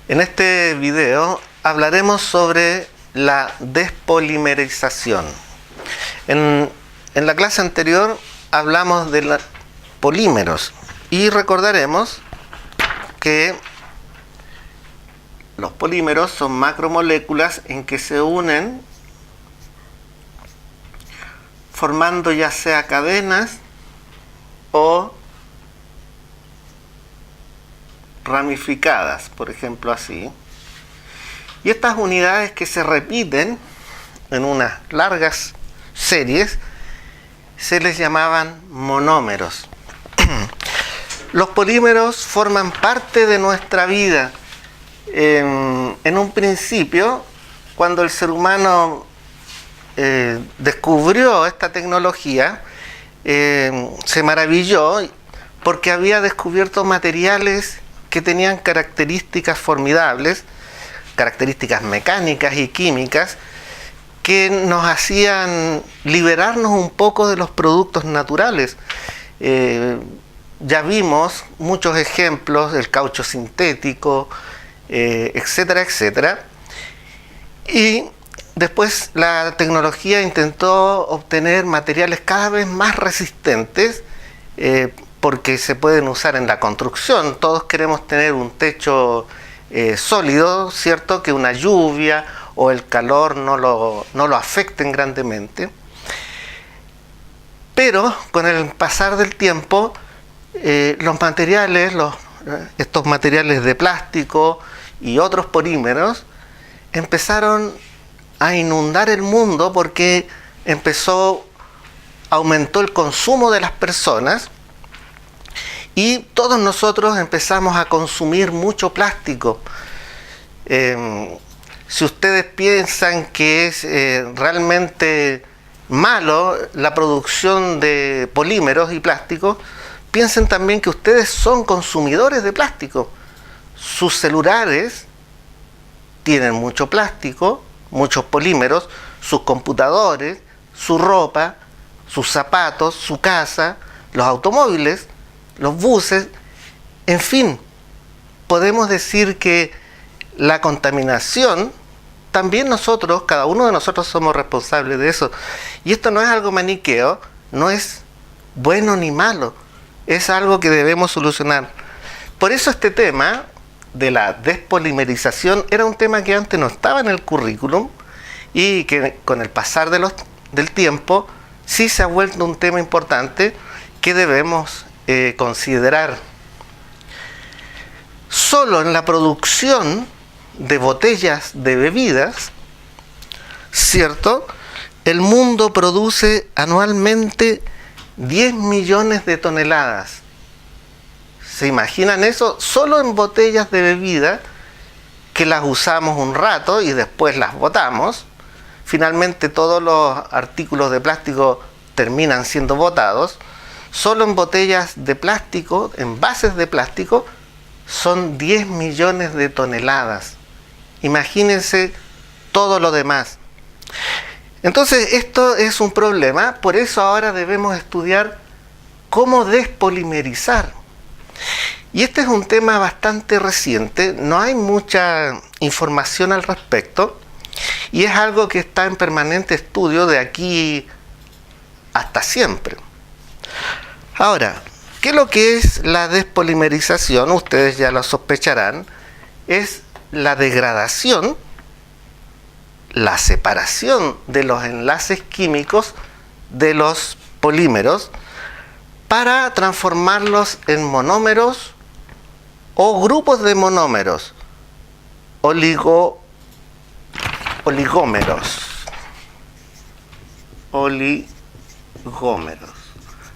En este video hablaremos sobre la despolimerización. En la clase anterior hablamos de los polímeros y recordaremos que los polímeros son macromoléculas en que se unen formando ya sea cadenas o ramificadas, por ejemplo así. Y estas unidades que se repiten en unas largas series se les llamaban monómeros. Los polímeros forman parte de nuestra vida. En un principio, cuando el ser humano descubrió esta tecnología, se maravilló porque había descubierto materiales que tenían características formidables, características mecánicas y químicas, que nos hacían liberarnos un poco de los productos naturales. Ya vimos muchos ejemplos, el caucho sintético, etcétera, etcétera. Y después la tecnología intentó obtener materiales cada vez más resistentes, porque se pueden usar en la construcción. Todos queremos tener un techo sólido, ¿cierto? Que una lluvia o el calor no lo afecten grandemente. Pero con el pasar del tiempo, los materiales, estos materiales de plástico y otros polímeros empezaron a inundar el mundo porque aumentó el consumo de las personas y todos nosotros empezamos a consumir mucho plástico. Si ustedes piensan que es realmente malo la producción de polímeros y plásticos, piensen también que ustedes son consumidores de plástico. Sus celulares tienen mucho plástico, muchos polímeros, sus computadores, su ropa, sus zapatos, su casa, los automóviles, los buses, en fin, podemos decir que la contaminación, también nosotros, cada uno de nosotros somos responsables de eso. Y esto no es algo maniqueo, no es bueno ni malo, es algo que debemos solucionar. Por eso este tema de la despolimerización era un tema que antes no estaba en el currículum y que con el pasar del tiempo sí se ha vuelto un tema importante que debemos considerar. Solo en la producción de botellas de bebidas, ¿cierto? El mundo produce anualmente 10 millones de toneladas. ¿Se imaginan eso? Solo en botellas de bebida que las usamos un rato y después las botamos. Finalmente todos los artículos de plástico terminan siendo botados. Solo en botellas de plástico, envases de plástico, son 10 millones de toneladas. Imagínense todo lo demás. Entonces esto es un problema, por eso ahora debemos estudiar cómo despolimerizar. Y este es un tema bastante reciente, no hay mucha información al respecto y es algo que está en permanente estudio de aquí hasta siempre. Ahora, ¿qué es lo que es la despolimerización? Ustedes ya lo sospecharán, es la degradación, la separación de los enlaces químicos de los polímeros para transformarlos en monómeros o grupos de monómeros, oligómeros.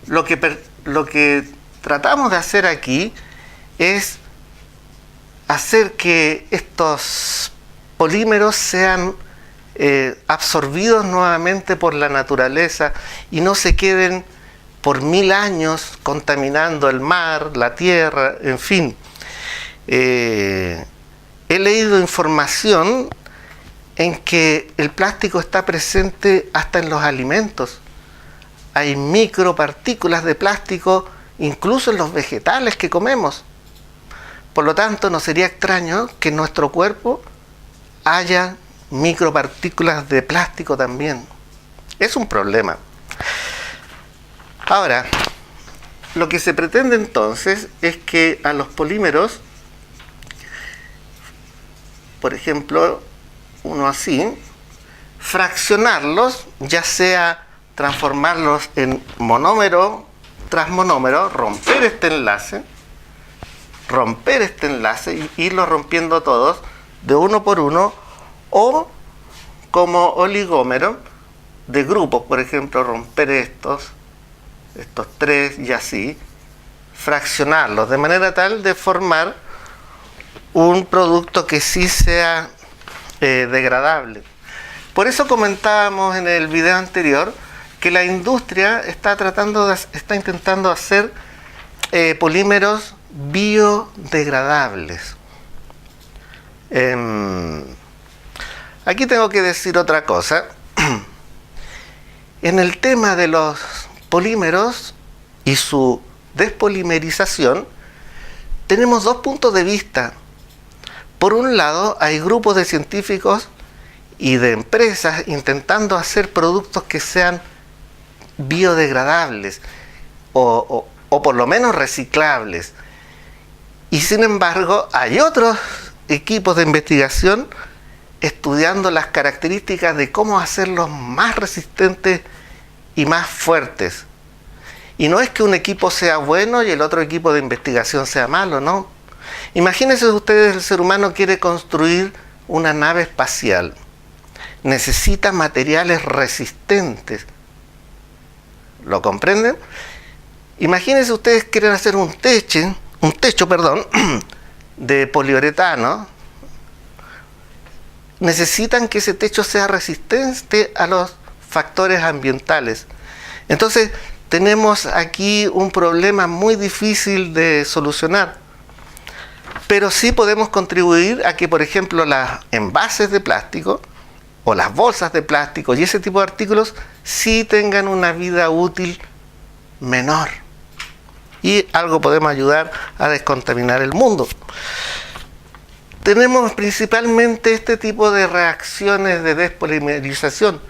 Lo que tratamos de hacer aquí es hacer que estos polímeros sean absorbidos nuevamente por la naturaleza y no se queden por 1000 años contaminando el mar, la tierra, en fin. He leído información en que el plástico está presente hasta en los alimentos. Hay micropartículas de plástico incluso en los vegetales que comemos. Por lo tanto, no sería extraño que en nuestro cuerpo haya micropartículas de plástico también. Es un problema. Ahora, lo que se pretende entonces es que a los polímeros, por ejemplo, uno así, fraccionarlos, ya sea transformarlos en monómero tras monómero, romper este enlace y irlos rompiendo todos de uno por uno, o como oligómero de grupos, por ejemplo, romper estos tres y así, fraccionarlos de manera tal de formar un producto que sí sea degradable. Por eso comentábamos en el video anterior que la industria está intentando hacer polímeros biodegradables. Aquí tengo que decir otra cosa. En el tema de los polímeros y su despolimerización, tenemos dos puntos de vista. Por un lado, hay grupos de científicos y de empresas intentando hacer productos que sean biodegradables o por lo menos reciclables. Y sin embargo, hay otros equipos de investigación estudiando las características de cómo hacerlos más resistentes y más fuertes. Y no es que un equipo sea bueno y el otro equipo de investigación sea malo, ¿no? Imagínense ustedes, el ser humano quiere construir una nave espacial. Necesita materiales resistentes. ¿Lo comprenden? Imagínense ustedes quieren hacer un techo, de poliuretano. Necesitan que ese techo sea resistente a los factores ambientales. Entonces, tenemos aquí un problema muy difícil de solucionar. Pero sí podemos contribuir a que, por ejemplo, los envases de plástico o las bolsas de plástico y ese tipo de artículos sí tengan una vida útil menor. Y algo podemos ayudar a descontaminar el mundo. Tenemos principalmente este tipo de reacciones de despolimerización: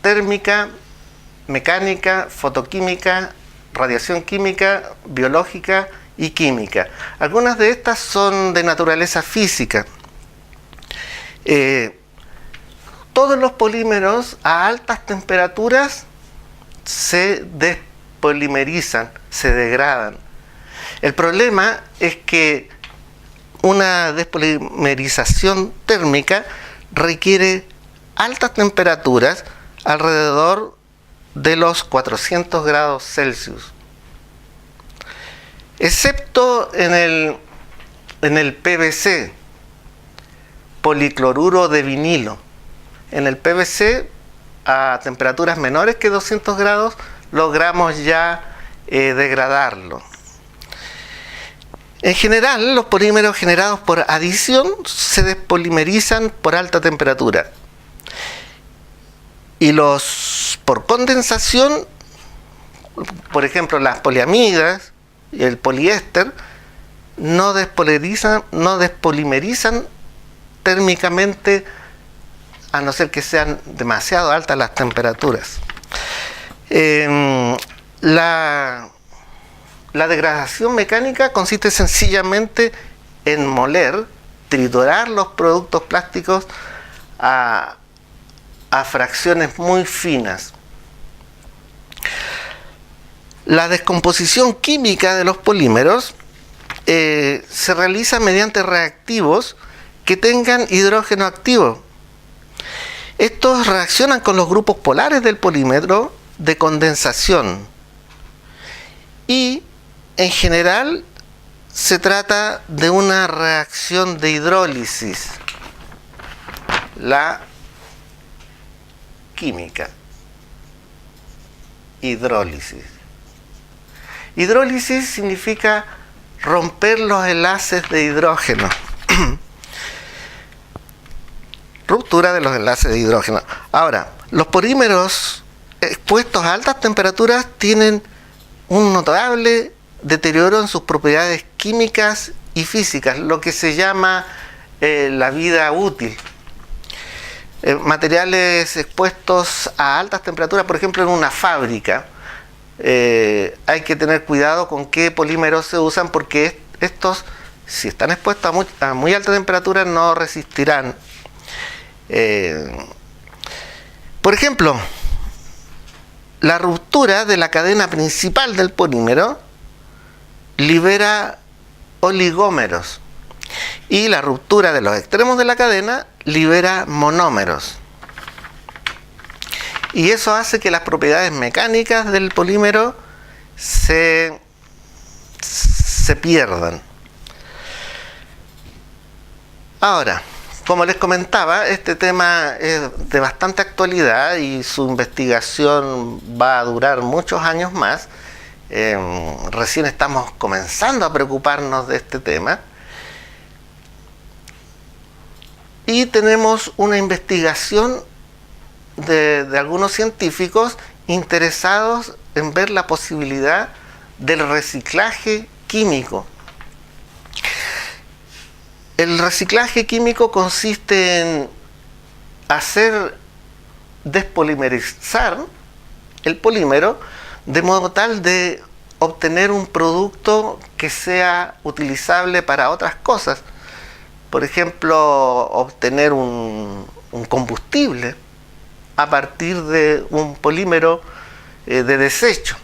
térmica, mecánica, fotoquímica, radiación química, biológica y química. Algunas de estas son de naturaleza física. Todos los polímeros a altas temperaturas se despolimerizan, se degradan. El problema es que una despolimerización térmica requiere altas temperaturas, alrededor de los 400 grados Celsius. Excepto en el PVC, policloruro de vinilo. En el PVC, a temperaturas menores que 200 grados, logramos ya degradarlo. En general, los polímeros generados por adición se despolimerizan por alta temperatura. Y los por condensación, por ejemplo, las poliamidas y el poliéster, no despolimerizan térmicamente, a no ser que sean demasiado altas las temperaturas. La degradación mecánica consiste sencillamente en moler, triturar los productos plásticos a fracciones muy finas. La descomposición química de los polímeros se realiza mediante reactivos que tengan hidrógeno activo. Estos reaccionan con los grupos polares del polímero de condensación y en general se trata de una reacción de hidrólisis. La química. Hidrólisis. Hidrólisis significa romper los enlaces de hidrógeno. Ruptura de los enlaces de hidrógeno. Ahora, los polímeros expuestos a altas temperaturas tienen un notable deterioro en sus propiedades químicas y físicas, lo que se llama la vida útil. Materiales expuestos a altas temperaturas, por ejemplo en una fábrica, hay que tener cuidado con qué polímeros se usan, porque estos, si están expuestos a muy alta temperatura, no resistirán. Por ejemplo, la ruptura de la cadena principal del polímero libera oligómeros, y la ruptura de los extremos de la cadena libera monómeros. Y eso hace que las propiedades mecánicas del polímero se pierdan. Ahora, como les comentaba, este tema es de bastante actualidad y su investigación va a durar muchos años más. Recién estamos comenzando a preocuparnos de este tema. Y tenemos una investigación de algunos científicos interesados en ver la posibilidad del reciclaje químico. El reciclaje químico consiste en hacer despolimerizar el polímero de modo tal de obtener un producto que sea utilizable para otras cosas. Por ejemplo, obtener un combustible a partir de un polímero de desecho.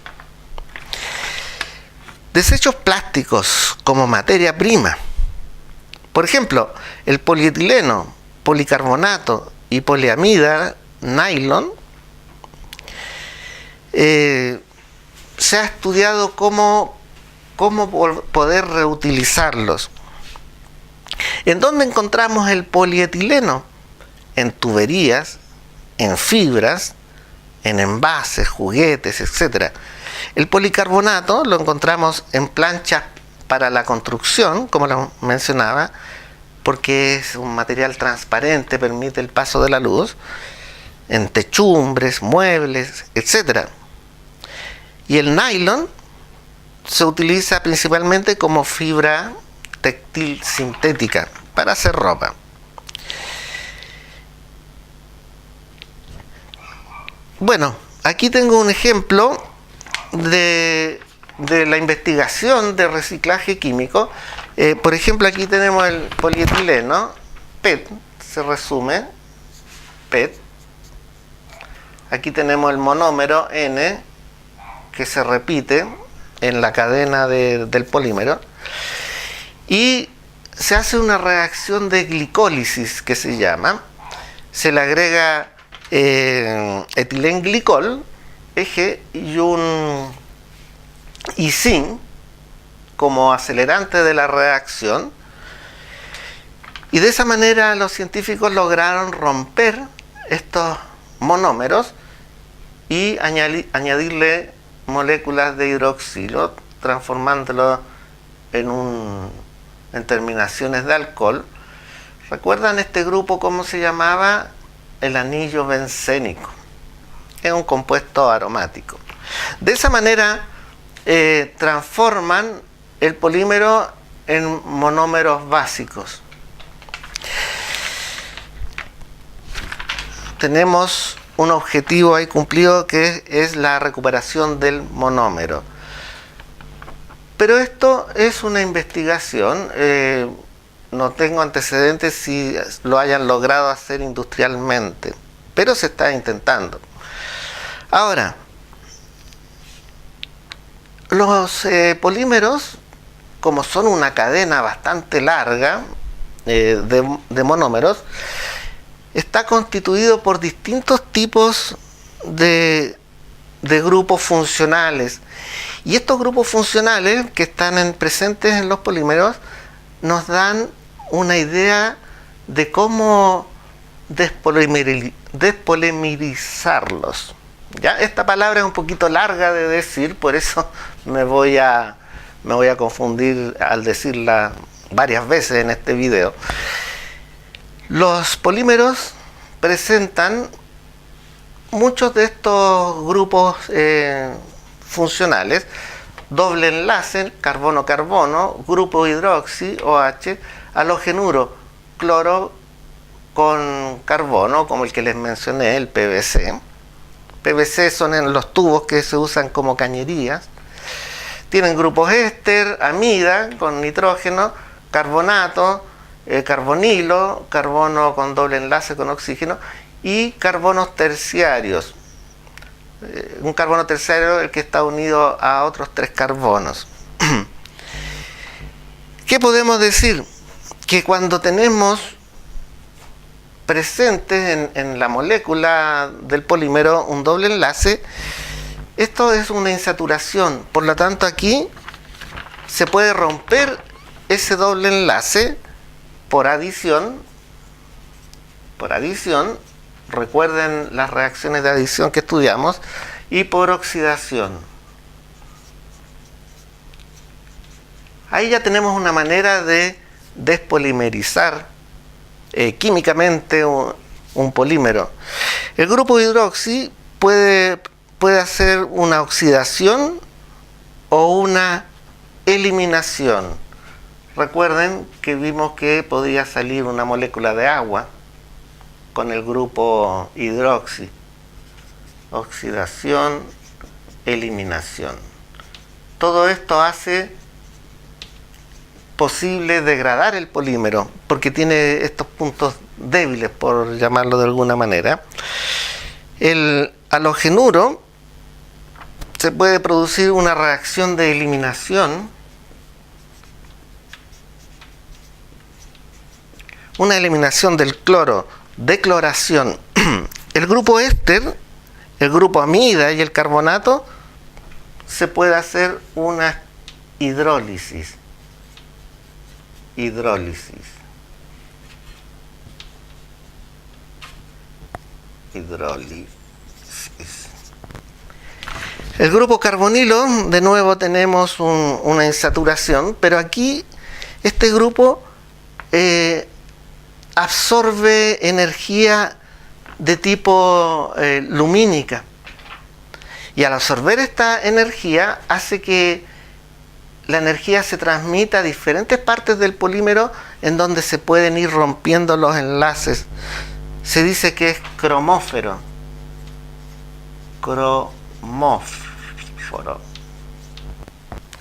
Desechos plásticos como materia prima. Por ejemplo, el polietileno, policarbonato y poliamida, nylon, se ha estudiado cómo poder reutilizarlos. ¿En dónde encontramos el polietileno? En tuberías, en fibras, en envases, juguetes, etc. El policarbonato lo encontramos en planchas para la construcción, como lo mencionaba, porque es un material transparente, permite el paso de la luz, en techumbres, muebles, etc. Y el nylon se utiliza principalmente como fibra textil sintética para hacer ropa. Bueno, aquí tengo un ejemplo de la investigación de reciclaje químico. Por ejemplo, aquí tenemos el polietileno PET, se resume PET. Aquí tenemos el monómero N, que se repite en la cadena del polímero, y se hace una reacción de glicólisis que se llama. Se le agrega etilenglicol, EG, y zinc como acelerante de la reacción, y de esa manera los científicos lograron romper estos monómeros y añadirle moléculas de hidroxilo, transformándolo en terminaciones de alcohol. ¿Recuerdan este grupo cómo se llamaba? El anillo bencénico. Es un compuesto aromático. De esa manera transforman el polímero en monómeros básicos. Tenemos un objetivo ahí cumplido, que es la recuperación del monómero. Pero esto es una investigación, no tengo antecedentes si lo hayan logrado hacer industrialmente, pero se está intentando. Ahora, los polímeros, como son una cadena bastante larga de monómeros, está constituido por distintos tipos de grupos funcionales. Y estos grupos funcionales que están presentes en los polímeros nos dan una idea de cómo despolimerizarlos. ¿Ya? Esta palabra es un poquito larga de decir, por eso me voy a confundir al decirla varias veces en este video. Los polímeros presentan muchos de estos grupos funcionales. doble enlace, carbono-carbono, grupo hidroxi, OH, halogenuro, cloro con carbono, como el que les mencioné, el PVC. PVC son en los tubos que se usan como cañerías. Tienen grupos éster, amida con nitrógeno, carbonato, carbonilo, carbono con doble enlace con oxígeno y carbonos terciarios. Un carbono terciario el que está unido a otros 3 carbonos. ¿Qué podemos decir? Que cuando tenemos presente en la molécula del polímero un doble enlace, esto es una insaturación. Por lo tanto, aquí se puede romper ese doble enlace por adición. Recuerden las reacciones de adición que estudiamos, y por oxidación. Ahí ya tenemos una manera de despolimerizar químicamente un polímero. El grupo hidroxi puede hacer una oxidación o una eliminación. Recuerden que vimos que podía salir una molécula de agua con el grupo hidroxi. Oxidación, eliminación. Todo esto hace posible degradar el polímero porque tiene estos puntos débiles, por llamarlo de alguna manera. El halogenuro se puede producir una reacción de eliminación, una eliminación del cloro, decloración. El grupo éster, el grupo amida y el carbonato, se puede hacer una hidrólisis. El grupo carbonilo, de nuevo tenemos una insaturación, pero aquí este grupo absorbe energía de tipo lumínica, y al absorber esta energía hace que la energía se transmita a diferentes partes del polímero en donde se pueden ir rompiendo los enlaces. Se dice que es cromóforo.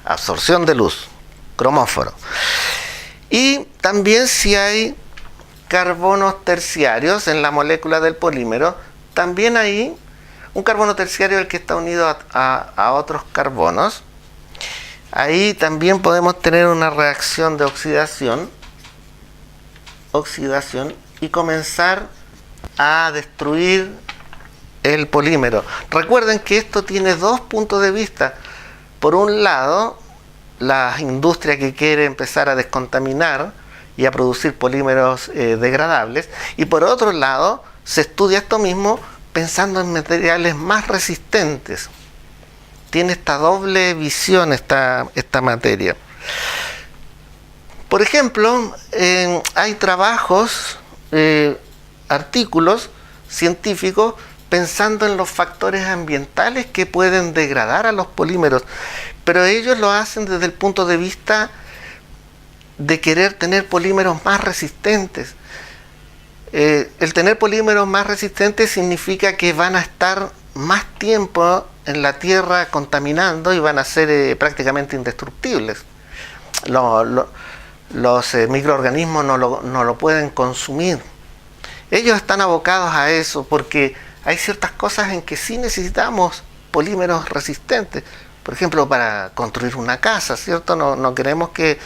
Absorción de luz. Cromóforo. Y también si hay carbonos terciarios en la molécula del polímero, también hay un carbono terciario el que está unido a otros carbonos. Ahí también podemos tener una reacción de oxidación y comenzar a destruir el polímero. Recuerden que esto tiene 2 puntos de vista. Por un lado, la industria que quiere empezar a descontaminar y a producir polímeros degradables, y por otro lado, se estudia esto mismo pensando en materiales más resistentes. Tiene esta doble visión esta materia. Por ejemplo, hay trabajos, artículos científicos pensando en los factores ambientales que pueden degradar a los polímeros, pero ellos lo hacen desde el punto de vista de querer tener polímeros más resistentes. El tener polímeros más resistentes significa que van a estar más tiempo en la tierra contaminando y van a ser prácticamente indestructibles. Los microorganismos no lo pueden consumir. Ellos están abocados a eso porque hay ciertas cosas en que sí necesitamos polímeros resistentes. Por ejemplo, para construir una casa, ¿cierto? No queremos que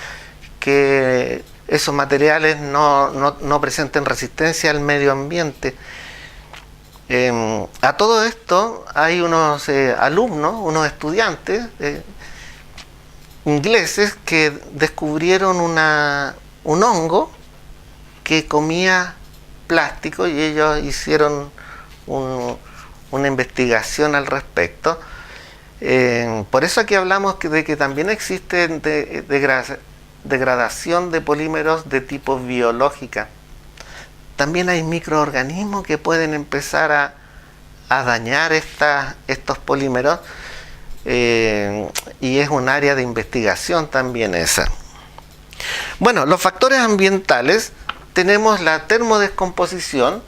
esos materiales no presenten resistencia al medio ambiente. A todo esto hay unos alumnos, unos estudiantes ingleses que descubrieron un hongo que comía plástico, y ellos hicieron una investigación al respecto. Por eso aquí hablamos de que también existe degradación de polímeros de tipo biológica. También hay microorganismos que pueden empezar a dañar estos polímeros. y es un área de investigación también esa. Bueno, los factores ambientales, tenemos la termodescomposición.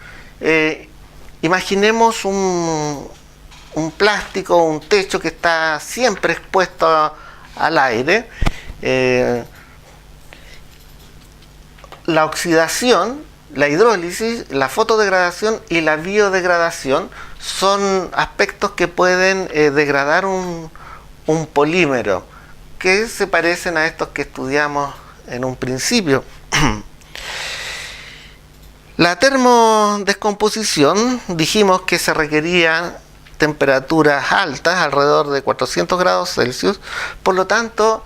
Imaginemos un plástico, un techo que está siempre expuesto al aire. La oxidación, la hidrólisis, la fotodegradación y la biodegradación son aspectos que pueden degradar un polímero, que se parecen a estos que estudiamos en un principio. La termodescomposición, dijimos que se requerían temperaturas altas, alrededor de 400 grados Celsius, por lo tanto,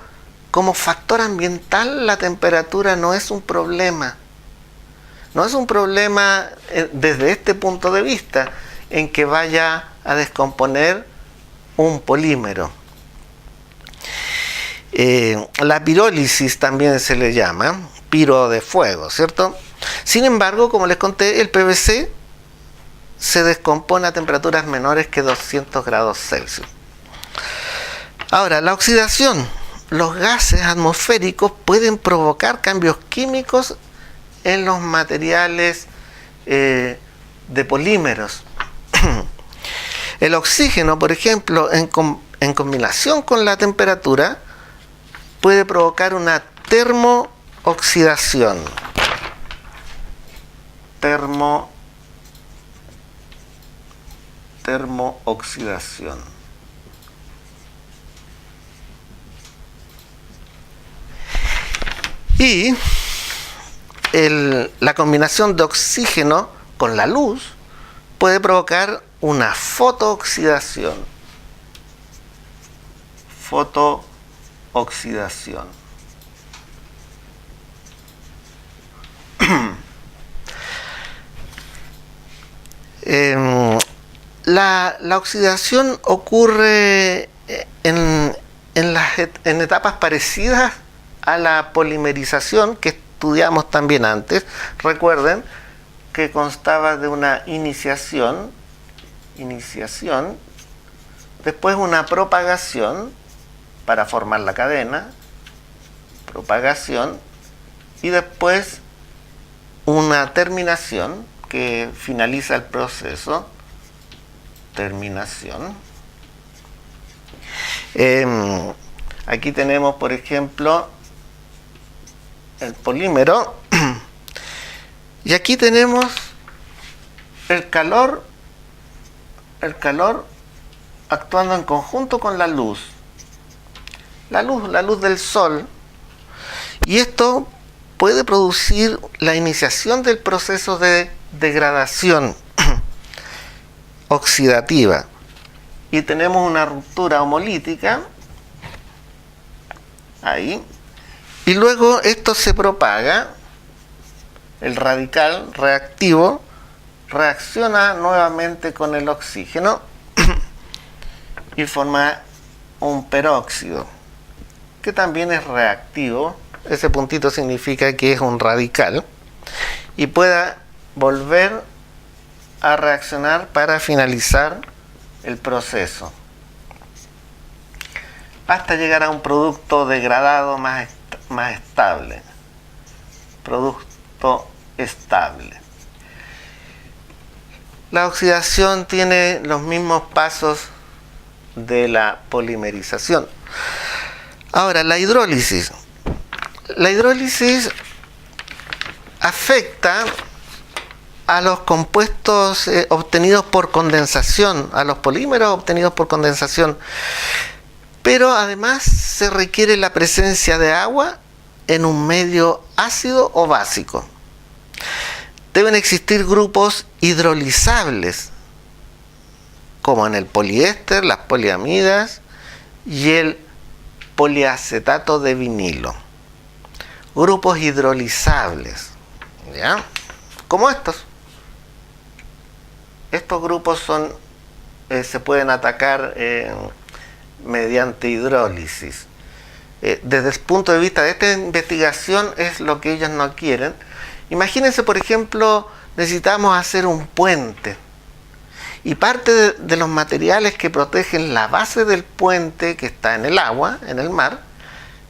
como factor ambiental, la temperatura no es un problema. No es un problema desde este punto de vista, en que vaya a descomponer un polímero. La pirólisis también se le llama, piro de fuego, ¿cierto? Sin embargo, como les conté, el PVC se descompone a temperaturas menores que 200 grados Celsius. Ahora, la oxidación. Los gases atmosféricos pueden provocar cambios químicos en los materiales de polímeros. El oxígeno, por ejemplo, en combinación con la temperatura, puede provocar una termooxidación. Termooxidación. Y la combinación de oxígeno con la luz puede provocar una fotooxidación. Fotooxidación. La oxidación ocurre en etapas parecidas a la polimerización que estudiamos también antes. Recuerden que constaba de una iniciación, después una propagación para formar la cadena, propagación, y después una terminación que finaliza el proceso, terminación. Aquí tenemos, por ejemplo, el polímero, y aquí tenemos el calor actuando en conjunto con la luz del sol, y esto puede producir la iniciación del proceso de degradación oxidativa, y tenemos una ruptura homolítica ahí, y luego esto se propaga, el radical reactivo reacciona nuevamente con el oxígeno y forma un peróxido, que también es reactivo. Ese puntito significa que es un radical y pueda volver a reaccionar para finalizar el proceso, hasta llegar a un producto degradado más estable. Producto estable. La oxidación tiene los mismos pasos de la polimerización. Ahora, la hidrólisis. La hidrólisis afecta a los compuestos obtenidos por condensación, a los polímeros obtenidos por condensación, pero además se requiere la presencia de agua en un medio ácido o básico. Deben existir grupos hidrolizables, como en el poliéster, las poliamidas y el poliacetato de vinilo. Grupos hidrolizables, ¿ya? Como estos. Estos grupos se pueden atacar mediante hidrólisis. Desde el punto de vista de esta investigación es lo que ellos no quieren. Imagínense, por ejemplo, necesitamos hacer un puente Y parte de los materiales que protegen la base del puente que está en el agua, en el mar,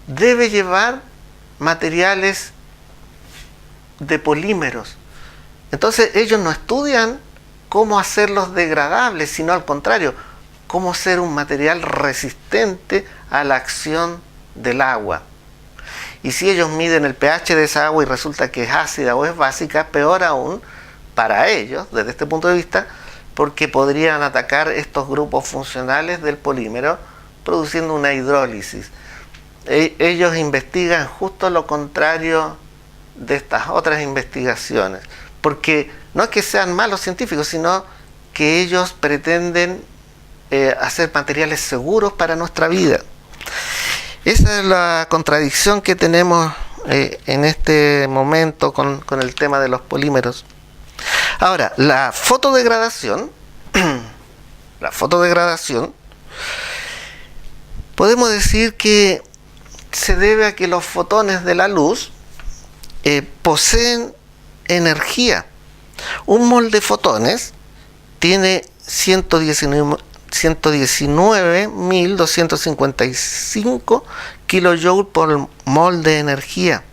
debe llevar materiales de polímeros. Entonces ellos no estudian cómo hacerlos degradables, sino al contrario, cómo ser un material resistente a la acción del agua. Y si ellos miden el pH de esa agua y resulta que es ácida o es básica, peor aún para ellos, desde este punto de vista, porque podrían atacar estos grupos funcionales del polímero produciendo una hidrólisis. Ellos investigan justo lo contrario de estas otras investigaciones, porque no es que sean malos científicos, sino que ellos pretenden hacer materiales seguros para nuestra vida. Esa es la contradicción que tenemos en este momento con el tema de los polímeros. Ahora, la fotodegradación, podemos decir que se debe a que los fotones de la luz poseen energía. Un mol de fotones tiene 119.255 kilojoules por mol de energía.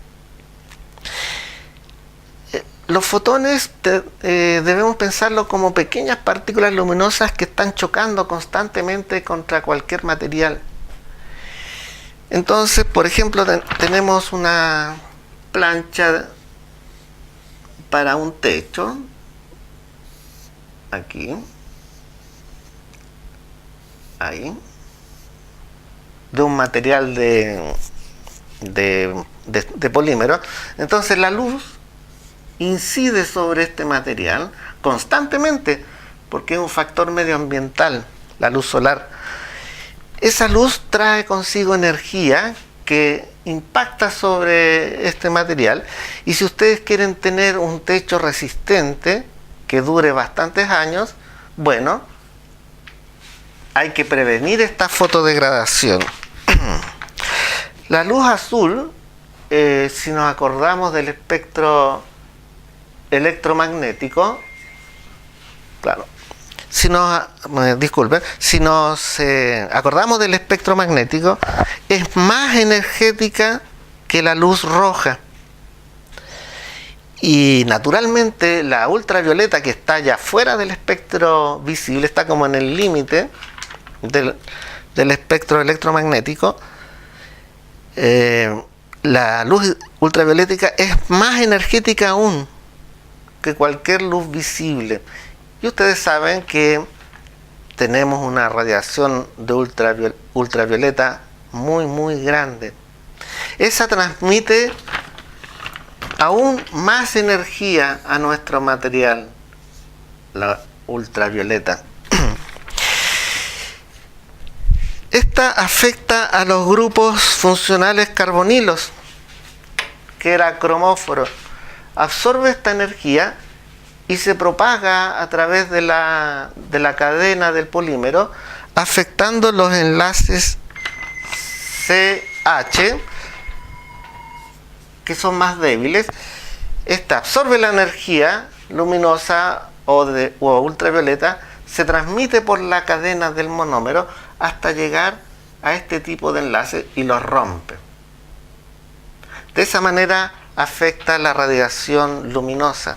Los fotones debemos pensarlo como pequeñas partículas luminosas que están chocando constantemente contra cualquier material. Entonces, por ejemplo, tenemos una plancha para un techo, aquí, ahí, de un material de polímero. Entonces la luz incide sobre este material constantemente, porque es un factor medioambiental, la luz solar. Esa luz trae consigo energía que impacta sobre este material, y si ustedes quieren tener un techo resistente que dure bastantes años, bueno, hay que prevenir esta fotodegradación. La luz azul, si nos acordamos del espectro electromagnético, claro, si nos acordamos del espectro magnético, es más energética que la luz roja. Y naturalmente la ultravioleta, que está ya fuera del espectro visible, está como en el límite del espectro electromagnético, la luz ultravioleta es más energética aún que cualquier luz visible. Y ustedes saben que tenemos una radiación de ultravioleta muy, muy grande. Esa transmite aún más energía a nuestro material, la ultravioleta. Esta afecta a los grupos funcionales carbonilos, que era cromóforo. Absorbe esta energía y se propaga a través de la cadena del polímero, afectando los enlaces CH, que son más débiles. Esta absorbe la energía luminosa o ultravioleta, se transmite por la cadena del monómero hasta llegar a este tipo de enlace y los rompe. De esa manera afecta la radiación luminosa.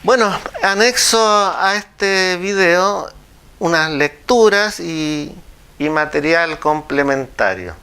Bueno, anexo a este video unas lecturas y material complementario.